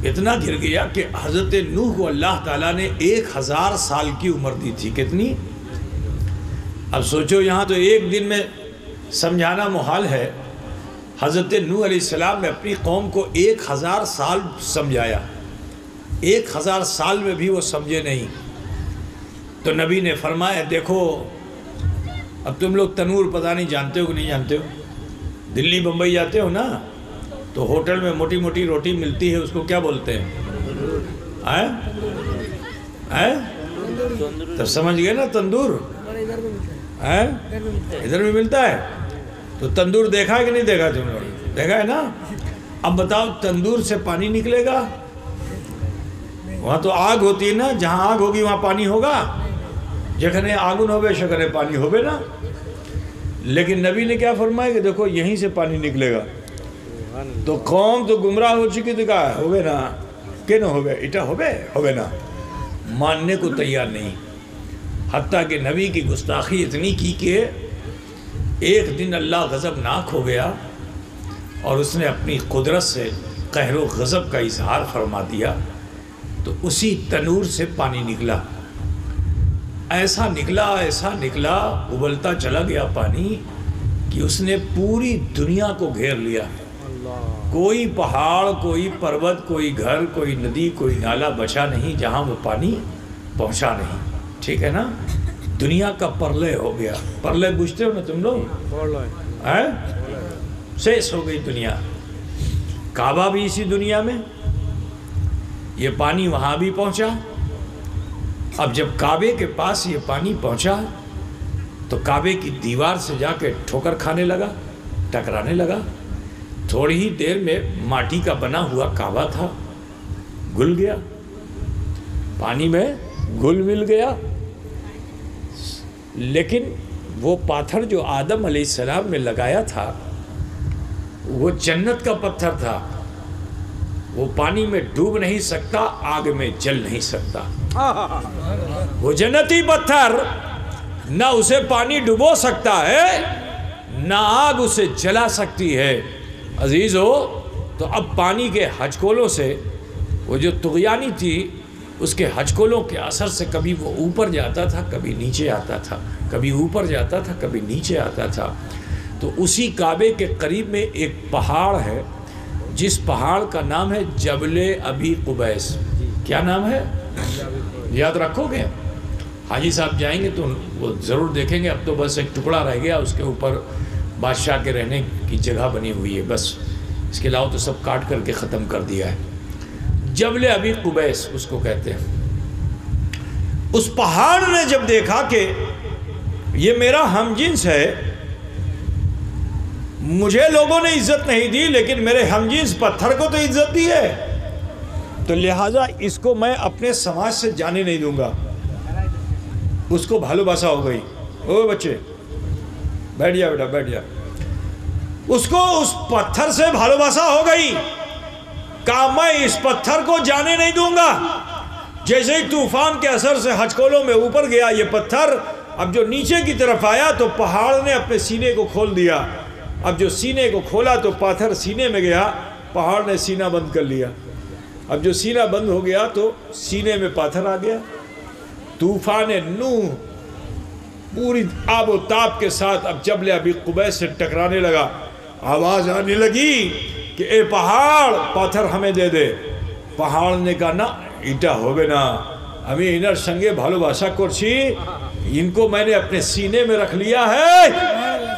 اتنا گر گیا کہ حضرت نوح کو اللہ تعالیٰ نے 1000 سال کی عمر دی تھی. کتنی؟ اب سوچو یہاں تو ایک دن میں سمجھانا محال ہے. حضرت نوح علیہ السلام نے اپنی قوم کو 1000 سال سمجھایا. 1000 سال میں بھی وہ سمجھے نہیں. تو نبی نے فرمایا دیکھو اب تم لوگ تنور پتہ نہیں جانتے ہو کہ نہیں جانتے ہو. دلی بمبئی جاتے ہو نا تو ہوٹل میں موٹی موٹی روٹی ملتی ہے, اس کو کیا بولتے ہیں؟ تب سمجھ گئے نا تندور. ادھر بھی ملتا ہے. تو تندور دیکھا ہے کہ نہیں دیکھا تم نے؟ دیکھا ہے نا. اب بتاؤ تندور سے پانی نکلے گا؟ وہاں تو آگ ہوتی ہے نا, جہاں آگ ہوگی وہاں پانی ہوگا. جکھنے آگن ہوگے شکنے پانی ہوگے نا. لیکن نبی نے کیا فرمایا کہ دیکھو یہیں سے پانی نکلے گا. تو قوم تو گمراہ ہو چکی تھی. کہا ہوگے نا کہ نہ ہوگے اٹا ہوگے نا. ماننے کو تیار نہیں. حتیٰ کہ نبی کی گستاخی اتنی کی کہ ایک دن اللہ غضبناک ہو گیا اور اس نے اپنی قدرت سے قہر و غضب کا اظہار فرما دیا. تو اسی تنور سے پانی نکلا. ایسا نکلا ابلتا چلا گیا پانی کہ اس نے پوری دنیا کو گھیر لیا. کوئی پہاڑ, کوئی پروت, کوئی گھر, کوئی ندی, کوئی نالا بچا نہیں جہاں وہ پانی پہنچا نہیں. ٹھیک ہے نا. دنیا کا پرلے ہو گیا. پرلے بوجھتے ہو نا تم لوگ؟ سیس ہو گئی دنیا. کعبہ بھی اسی دنیا میں, یہ پانی وہاں بھی پہنچا. اب جب کعبے کے پاس یہ پانی پہنچا تو کعبے کی دیوار سے جا کے ٹھوکر کھانے لگا, ٹکرانے لگا. تھوڑی ہی دیر میں ماٹی کا بنا ہوا کعبہ تھا, گل گیا, پانی میں گل مل گیا. لیکن وہ پاتھر جو آدم علیہ السلام نے لگایا تھا وہ جنت کا پتھر تھا. وہ پانی میں ڈوب نہیں سکتا, آگ میں جل نہیں سکتا. وہ جنتی پتھر نہ اسے پانی ڈبو سکتا ہے نہ آگ اسے جلا سکتی ہے. عزیزو, تو اب پانی کے ہچکولوں سے وہ جو طغیانی تھی اس کے ہچکولوں کے اثر سے کبھی وہ اوپر جاتا تھا, کبھی نیچے آتا تھا, کبھی اوپر جاتا تھا, کبھی نیچے آتا تھا. تو اسی کعبے کے قریب میں ایک پہاڑ ہے جس پہاڑ کا نام ہے جبل ابی قبیس. کیا نام ہے؟ یاد رکھو گے؟ حاجی صاحب جائیں گے تو وہ ضرور دیکھیں گے. اب تو بس ایک ٹکڑا رہ گیا, اس کے اوپر بادشاہ کے رہنے کی جگہ بنی ہوئی ہے بس. اس کے علاوہ تو سب کاٹ کر کے ختم کر دیا ہے. جبل ابی قبیس اس کو کہتے ہیں. اس پہاڑ نے جب دیکھا کہ یہ میرا ہم جنس ہے, مجھے لوگوں نے عزت نہیں دی لیکن میرے ہم جنس پتھر کو تو عزت دی ہے, تو لہٰذا اس کو میں اپنے سماج سے جانے نہیں دوں گا. اس کو بھالو باسا ہو گئی. او بچے بیٹھ جا بیٹا, بیٹھ جا. اس کو اس پتھر سے بھالو باسا ہو گئی. کہا میں اس پتھر کو جانے نہیں دوں گا. جیسے ہی طوفان کے اثر سے ہچکولوں میں اوپر گیا یہ پتھر, اب جو نیچے کی طرف آیا تو پہاڑ نے اپنے سینے کو کھول دیا. اب جو سینے کو کھولا تو پتھر سینے میں گیا, پہاڑ نے سینہ بند کر لیا. اب جو سینہ بند ہو گیا تو سینے میں پتھر آ گیا. طوفان نوح پوری آب و تاب کے ساتھ اب جبل ابی قبیس سے ٹکرانے لگا. آواز آنے لگی کہ اے پہاڑ پتھر ہمیں دے دے. پہاڑ نے کہا نا ایٹا ہوگے نا, ہمیں انر سنگے بھالو باسا کرچی, ان کو میں نے اپنے سینے میں رکھ لیا ہے,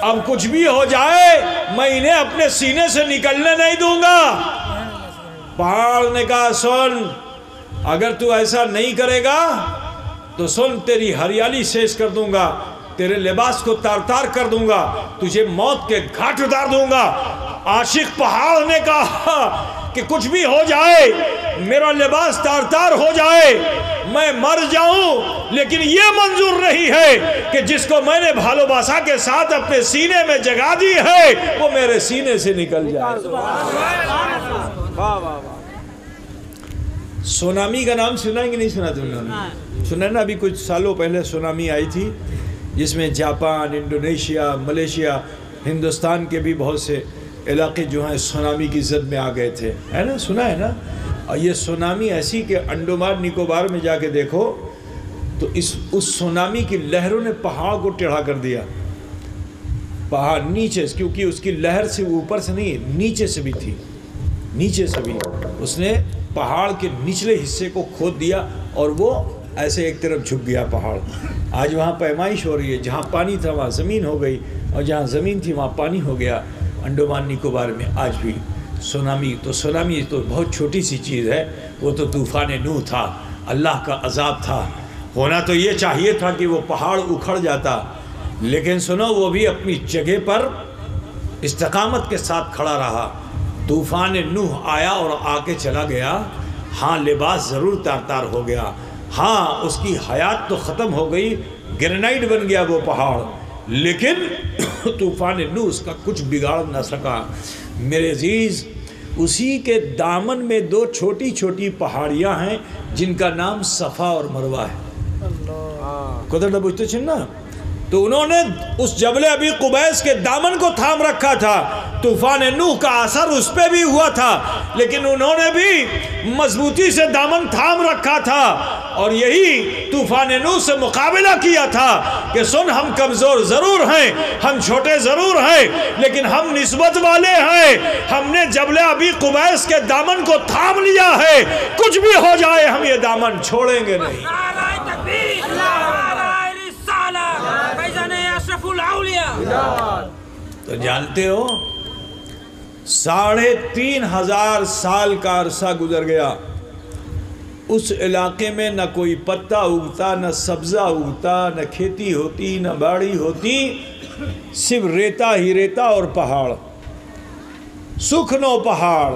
اب کچھ بھی ہو جائے میں انہیں اپنے سینے سے نکلنے نہیں دوں گا. پہاڑ نے کہا سن, اگر تو ایسا نہیں کرے گا تو سن تیری ہریالی سیز کر دوں گا, تیرے لباس کو تار تار کر دوں گا, تجھے موت کے گھاٹ اتار دوں گا. عاشق پہاڑ نے کہا کہ کچھ بھی ہو جائے, میرا لباس تار تار ہو جائے, میں مر جاؤں, لیکن یہ منظور نہیں ہے کہ جس کو میں نے بھالو باسا کے ساتھ اپنے سینے میں جگہ دی ہے وہ میرے سینے سے نکل جائے. سونامی کا نام سنا ہے کہ نہیں سنا تم نے؟ سنا نا, ابھی کچھ سالوں پہلے سونامی آئی تھی جس میں جاپان, انڈونیشیا, ملیشیا, ہندوستان کے بھی بہت سے علاقے جو ہیں سونامی کی زد میں آ گئے تھے, ہے نا, سنا ہے نا. اور یہ سونامی ایسی کہ انڈومان نکوبار میں جا کے دیکھو تو اس سونامی کی لہروں نے پہاڑ کو ٹیڑھا کر دیا. پہاڑ نیچے، کیونکہ اس کی لہر سے اوپر سے نہیں، نیچے سے بھی تھی، نیچے سے بھی اس نے پہاڑ کے نچلے حصے کو کھود دیا اور وہ ایسے ایک طرف جھک گیا پہاڑ. آج وہاں پیمائش ہو رہی ہے، جہاں پانی تھا وہاں زمین ہو گئی اور جہاں زمین تھی وہاں پانی ہو گیا. انڈومان نکوبار میں آج بھی سونامی تو بہت چھوٹی سی چیز ہے، وہ تو طوفان نوح تھا، اللہ کا عذاب تھا. ہونا تو یہ چاہیے تھا کہ وہ پہاڑ اکھڑ جاتا، لیکن سنو وہ بھی اپنی جگہ پر استقامت کے ساتھ کھڑا رہا. طوفان نوح آیا اور آ کے چلا گیا. ہاں لباس ضرور تار تار ہو گیا، ہاں اس کی حیات تو ختم ہو گئی، گرینائٹ بن گیا وہ پہاڑ، لیکن طوفان نوح اس کا کچھ بگاڑ نہ سکا. میرے عزیز، اسی کے دامن میں دو چھوٹی چھوٹی پہاڑیاں ہیں جن کا نام صفا اور مروہ ہے. قدر نہ بوجھتے چھنا، تو انہوں نے اس جبل ابی قبیس کے دامن کو تھام رکھا تھا. طوفان نوح کا اثر اس پہ بھی ہوا تھا، لیکن انہوں نے بھی مضبوطی سے دامن تھام رکھا تھا اور یہی طوفان نوح سے مقابلہ کیا تھا کہ سن، ہم کمزور ضرور ہیں، ہم چھوٹے ضرور ہیں، لیکن ہم نسبت والے ہیں. ہم نے جبل ابی قبیس کے دامن کو تھام لیا ہے، کچھ بھی ہو جائے ہم یہ دامن چھوڑیں گے نہیں. تو جانتے ہو 3,500 سال کا عرصہ گزر گیا، اس علاقے میں نہ کوئی پتا اگتا، نہ سبزہ اگتا، نہ کھیتی ہوتی، نہ باڑی ہوتی، صرف ریتا ہی ریتا اور پہاڑ، سکھنو پہاڑ،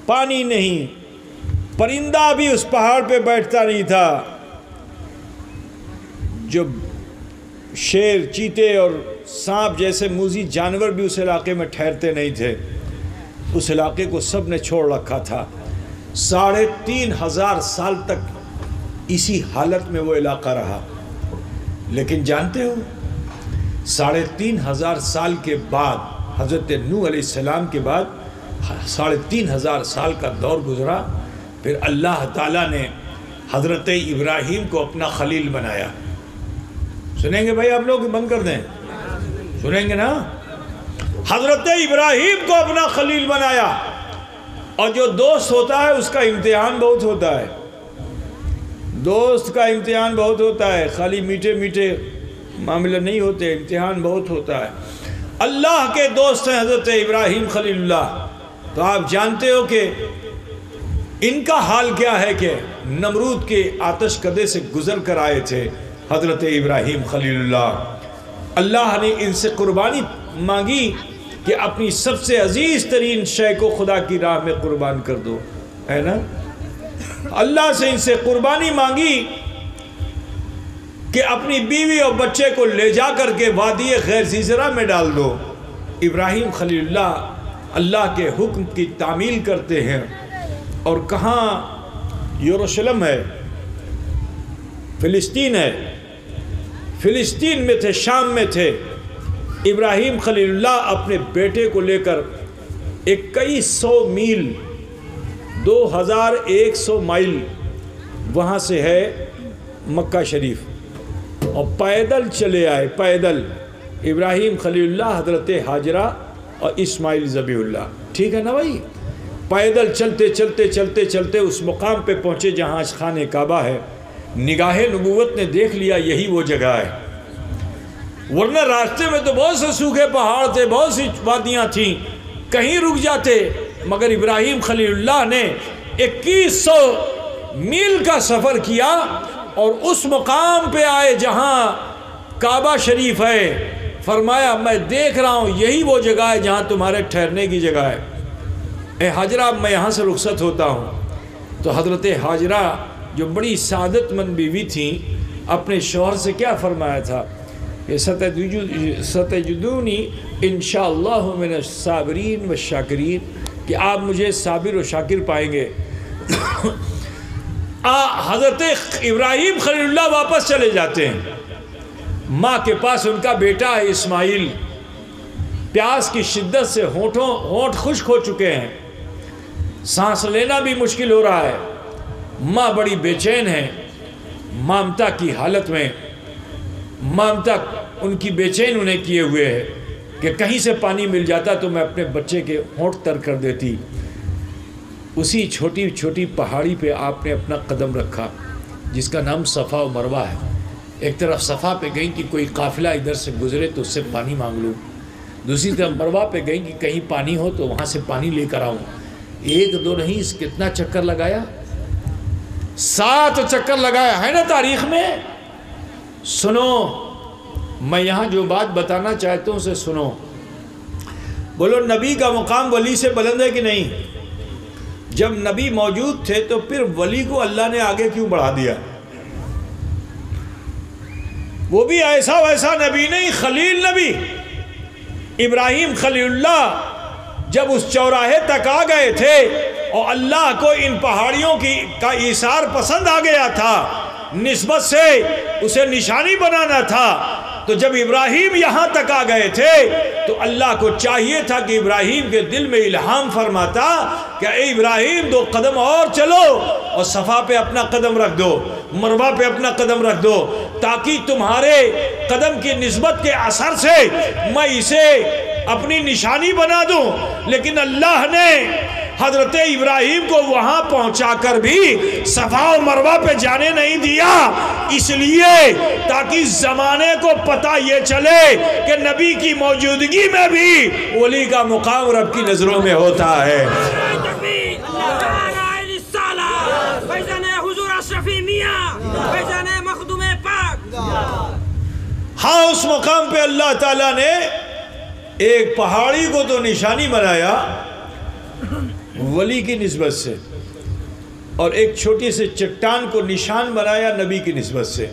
پانی نہیں، پرندہ بھی اس پہاڑ پہ بیٹھتا نہیں تھا. جو شیر، چیتے اور سانپ جیسے موذی جانور بھی اس علاقے میں ٹھہرتے نہیں تھے. اس علاقے کو سب نے چھوڑ رکھا تھا. 3,500 سال تک اسی حالت میں وہ علاقہ رہا. لیکن جانتے ہو 3,500 سال کے بعد، حضرت نوح علیہ السلام کے بعد 3,500 سال کا دور گزرا، پھر اللہ تعالیٰ نے حضرت ابراہیم کو اپنا خلیل بنایا. سنیں گے بھائی؟ آپ لوگ بند کر دیں، سنیں گے نا؟ حضرت ابراہیم کو اپنا خلیل بنایا. اور جو دوست ہوتا ہے اس کا امتحان بہت ہوتا ہے، دوست کا امتحان بہت ہوتا ہے، خالی میٹھے میٹھے معاملہ نہیں ہوتے، امتحان بہت ہوتا ہے. اللہ کے دوست ہیں حضرت ابراہیم خلیل اللہ. تو آپ جانتے ہو کہ ان کا حال کیا ہے کہ نمرود کے آتش کدے سے گزر کر آئے تھے حضرت ابراہیم خلیل اللہ. اللہ نے ان سے قربانی مانگی کہ اپنی سب سے عزیز ترین شے کو خدا کی راہ میں قربان کر دو، ہے نا؟ اللہ سے ان سے قربانی مانگی کہ اپنی بیوی اور بچے کو لے جا کر کے وادی غیر زیزرہ میں ڈال دو. ابراہیم خلیل اللہ اللہ کے حکم کی تعمیل کرتے ہیں. اور کہاں؟ یروشلم ہے، فلسطین ہے، فلسطین میں تھے، شام میں تھے. ابراہیم خلیل اللہ اپنے بیٹے کو لے کر 2100 میل 2100 مائل وہاں سے ہے مکہ شریف، اور پیدل چلے آئے. پیدل ابراہیم خلیل اللہ، حضرت حاجرہ اور اسماعیل ذبیح اللہ. ٹھیک ہے نا بھائی؟ پیدل چلتے چلتے چلتے چلتے اس مقام پہ پہنچے جہاں خانہ کعبہ ہے. نگاہ نبوت نے دیکھ لیا یہی وہ جگہ ہے، ورنہ راستے میں تو بہت سے سوکھے پہاڑ تھے، بہت سی وادیاں تھیں، کہیں رک جاتے. مگر ابراہیم خلیل اللہ نے 2100 میل کا سفر کیا اور اس مقام پہ آئے جہاں کعبہ شریف ہے. فرمایا میں دیکھ رہا ہوں یہی وہ جگہ ہے جہاں تمہارے ٹھہرنے کی جگہ ہے. اے حاجرہ میں یہاں سے رخصت ہوتا ہوں. تو حضرت حاجرہ جو بڑی سعادت مند بیوی تھیں، اپنے شوہر سے کیا فرمایا تھا کہ ستجدونی انشاءاللہ من الصابرین والشاکرین، کہ آپ مجھے صابر و شاکر پائیں گے. حضرت ابراہیم خلیل اللہ واپس چلے جاتے ہیں ماں کے پاس. ان کا بیٹا ہے اسماعیل، پیاس کی شدت سے ہونٹ خشک ہو چکے ہیں. سانس لینا بھی مشکل ہو رہا ہے. ماں بڑی بے چین ہے. مامتا کی حالت میں مامتا ان کی بے چین انہیں کیے ہوئے ہے کہ کہیں سے پانی مل جاتا تو میں اپنے بچے کے ہونٹ تر کر دیتی. اسی چھوٹی چھوٹی پہاڑی پہ آپ نے اپنا قدم رکھا جس کا نام صفا و مروہ ہے. ایک طرف صفا پہ گئیں کہ کوئی قافلہ ادھر سے گزرے تو اس سے پانی مانگ لوں, دوسری طرف مروہ پہ گئیں کہ کہیں پانی ہو تو وہاں سے پانی لے کر آؤں. ایک دو نہیں, اس کتنا چکر لگایا؟ 7 چکر لگایا ہے نا تاریخ میں. سنو, میں یہاں جو بات بتانا چاہتا ہوں اسے سنو. بولو نبی کا مقام ولی سے بلند ہے کہ نہیں؟ جب نبی موجود تھے تو پھر ولی کو اللہ نے آگے کیوں بڑھا دیا؟ وہ بھی ایسا ویسا نبی نہیں, خلیل نبی. ابراہیم خلیل اللہ جب اس چوراہے تک آ گئے تھے اور اللہ کو ان پہاڑیوں کا ایثار پسند آ گیا تھا, نسبت سے اسے نشانی بنانا تھا, تو جب ابراہیم یہاں تک آ گئے تھے تو اللہ کو چاہیے تھا کہ ابراہیم کے دل میں الہام فرماتا کہ اے ابراہیم 2 قدم اور چلو اور صفا پہ اپنا قدم رکھ دو, مروہ پہ اپنا قدم رکھ دو, تاکہ تمہارے قدم کی نسبت کے اثر سے میں اسے اپنی نشانی بنا دوں. لیکن اللہ نے حضرت ابراہیم کو وہاں پہنچا کر بھی صفا و مروہ پہ جانے نہیں دیا, اس لیے تاکہ زمانے کو پتہ یہ چلے کہ نبی کی موجودگی میں بھی ولی کا مقام رب کی نظروں میں ہوتا ہے. ہاں, اس مقام پہ اللہ تعالیٰ نے ایک پہاڑی کو تو نشانی بنایا ولی کی نسبت سے, اور ایک چھوٹی سے چٹان کو نشان بنایا نبی کی نسبت سے.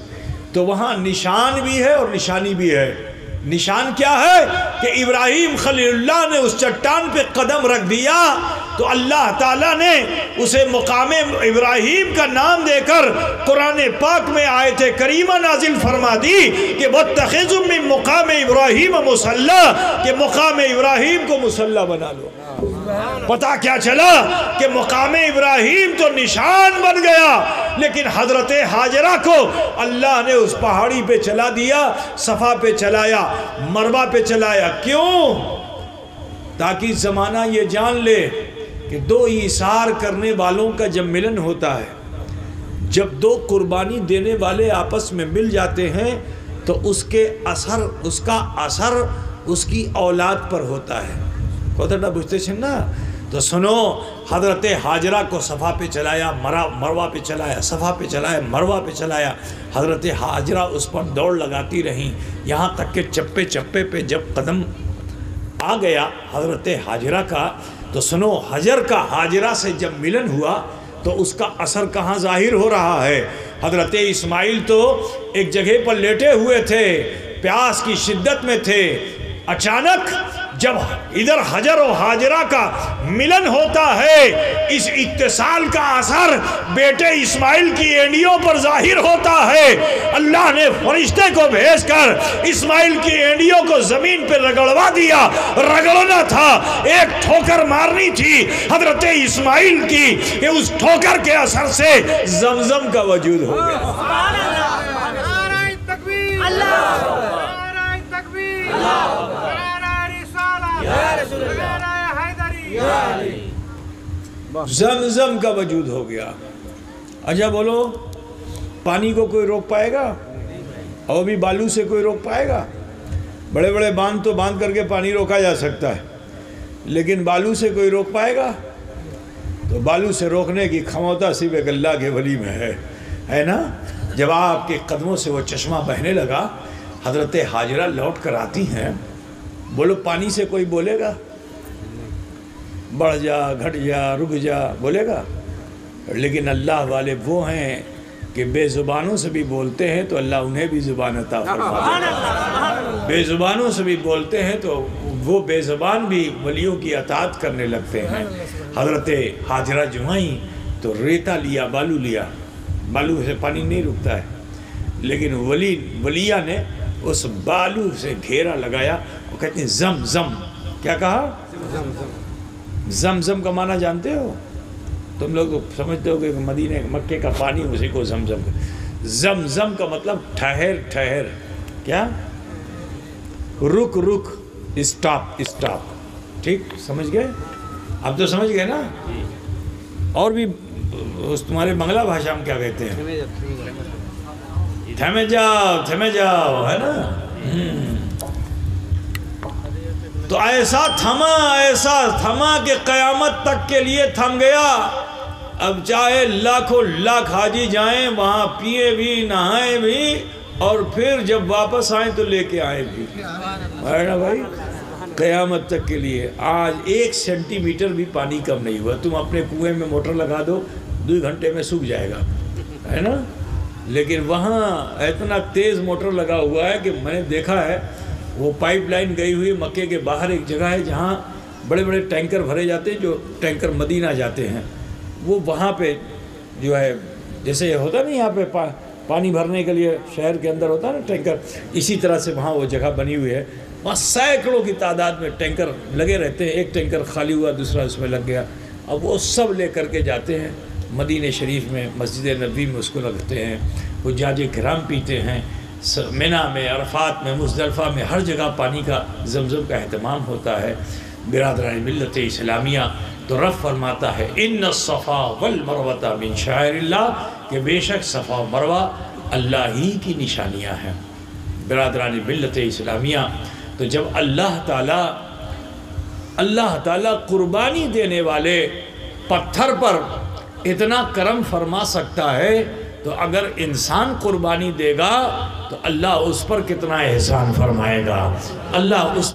تو وہاں نشان بھی ہے اور نشانی بھی ہے. نشان کیا ہے کہ ابراہیم خلیل اللہ نے اس چٹان پہ قدم رکھ دیا تو اللہ تعالیٰ نے اسے مقام ابراہیم کا نام دے کر قرآن پاک میں آیت کریمہ نازل فرما دی کہ وَاتَّخِذُوا مِن مقام ابراہیم مصلی, کہ مقام ابراہیم کو مصلی بنا لو. پتہ کیا چلا کہ مقام ابراہیم تو نشان بن گیا, لیکن حضرت حاجرہ کو اللہ نے اس پہاڑی پہ چلا دیا, صفا پہ چلایا, مروہ پہ چلایا. کیوں؟ تاکہ زمانہ یہ جان لے کہ 2 ایثار کرنے والوں کا جب ملن ہوتا ہے, جب 2 قربانی دینے والے آپس میں مل جاتے ہیں تو اس کا اثر اس کی اولاد پر ہوتا ہے. کوترنا بجھتے چھن نا. تو سنو, حضرت حاجرہ کو صفا پہ چلایا, مروہ پہ چلایا, صفا پہ چلایا, مروہ پہ چلایا. حضرت حاجرہ اس پر دوڑ لگاتی رہیں یہاں تک کہ چپے چپے پہ جب قدم آ گیا حضرت حاجرہ کا, تو سنو, حجر کا حاجرہ سے جب ملن ہوا تو اس کا اثر کہاں ظاہر ہو رہا ہے؟ حضرت اسماعیل تو ایک جگہ پر لیٹے ہوئے تھے, پیاس کی شدت میں تھے. اچانک جب ادھر حجر و حاجرہ کا ملن ہوتا ہے, اس اتصال کا اثر بیٹے اسماعیل کی اینڈیوں پر ظاہر ہوتا ہے. اللہ نے فرشتے کو بھیج کر اسماعیل کی اینڈیوں کو زمین پہ رگڑوا دیا. رگڑنا تھا, ایک ٹھوکر مارنی تھی حضرت اسماعیل کی, کہ اس ٹھوکر کے اثر سے زمزم کا وجود ہو گیا. زمزم کا وجود ہو گیا. اچھا بولو, پانی کو کوئی روک پائے گا؟ اور بھی بالو سے کوئی روک پائے گا؟ بڑے بڑے باندھ تو باندھ کر کے پانی روکا جا سکتا ہے, لیکن بالو سے کوئی روک پائے گا؟ تو بالو سے روکنے کی کھموتا صرف ایک اللہ کے ولی میں ہے نا. جب آپ کے قدموں سے وہ چشمہ بہنے لگا, حضرت حاجرہ لوٹ کر آتی ہیں, بولو پانی سے کوئی بولے گا؟ بڑھ جا, گھٹ جا, رک جا, بولے گا؟ لیکن اللہ والے وہ ہیں کہ بے زبانوں سے بھی بولتے ہیں تو اللہ انہیں بھی زبان عطا فرما دیتا ہے. بے زبانوں سے بھی بولتے ہیں تو وہ بے زبان بھی ولیوں کی اطاعت کرنے لگتے ہیں. حضرت حاجرہ جو آئیں تو ریتا لیا, بالو لیا. بالو سے پانی نہیں رکتا ہے, لیکن ولیہ نے اس بالو سے گھیرا لگایا. وہ کہتے ہیں زم زم. کیا کہا؟ زم زم کا معنی جانتے ہو؟ تم لوگ سمجھتے ہو کہ مدینے مکے کا پانی اسی کو زمزم زمزم کا مطلب ٹھہر ٹھہر، کیا؟ رک رک، اسٹاپ اسٹاپ، ٹھیک سمجھ گئے؟ اب تو سمجھ گئے نا؟ اور بھی تمہارے بنگلہ بھاشا میں کیا کہتے ہیں؟ تھمے جاؤ ہے نا؟ تو ایسا تھما کہ قیامت تک کے لیے تھم گیا۔ اب چاہے لاکھوں لاکھ حاجی جائیں وہاں، پیے بھی نہائیں بھی، اور پھر جب واپس آئیں تو لے کے آئیں بھی، ہے نا بھائی؟ قیامت تک کے لیے۔ آج 1 سینٹی میٹر بھی پانی کم نہیں ہوا۔ تم اپنے کنویں میں موٹر لگا دو، 2 گھنٹے میں سوکھ جائے گا، ہے نا؟ لیکن وہاں اتنا تیز موٹر لگا ہوا ہے کہ میں نے دیکھا ہے، وہ پائپ لائن گئی ہوئی مکے کے باہر ایک جگہ ہے جہاں بڑے بڑے ٹینکر بھرے جاتے ہیں، جو ٹینکر مدینہ جاتے ہیں، وہ وہاں پہ جو ہے جیسے ہوتا ہے نا یہاں پہ پانی بھرنے کے لیے شہر کے اندر ہوتا ہے نا ٹینکر، اسی طرح سے وہاں وہ جگہ بنی ہوئی ہے۔ وہاں سینکڑوں کی تعداد میں ٹینکر لگے رہتے ہیں، ایک ٹینکر خالی ہوا دوسرا اس میں لگ گیا، اب وہ سب لے کر کے جاتے ہیں مدینہ شریف میں، مسجد نبوی میں اس کو رکھتے ہیں، وہ حجاج کرام پیتے ہیں۔ منی میں، عرفات میں، مزدلفہ میں، ہر جگہ پانی کا زمزم کا اہتمام ہوتا ہے۔ برادران ملت اسلامیہ، تو رب فرماتا ہے ان الصفا والمروۃ من شعائر اللہ، کہ بے شک صفا و مروہ اللہ ہی کی نشانیاں ہیں۔ برادران ملت اسلامیہ، تو جب اللہ تعالیٰ قربانی دینے والے پتھر پر اتنا کرم فرما سکتا ہے، تو اگر انسان قربانی دے گا تو اللہ اس پر کتنا احسان فرمائے گا۔ اللہ اس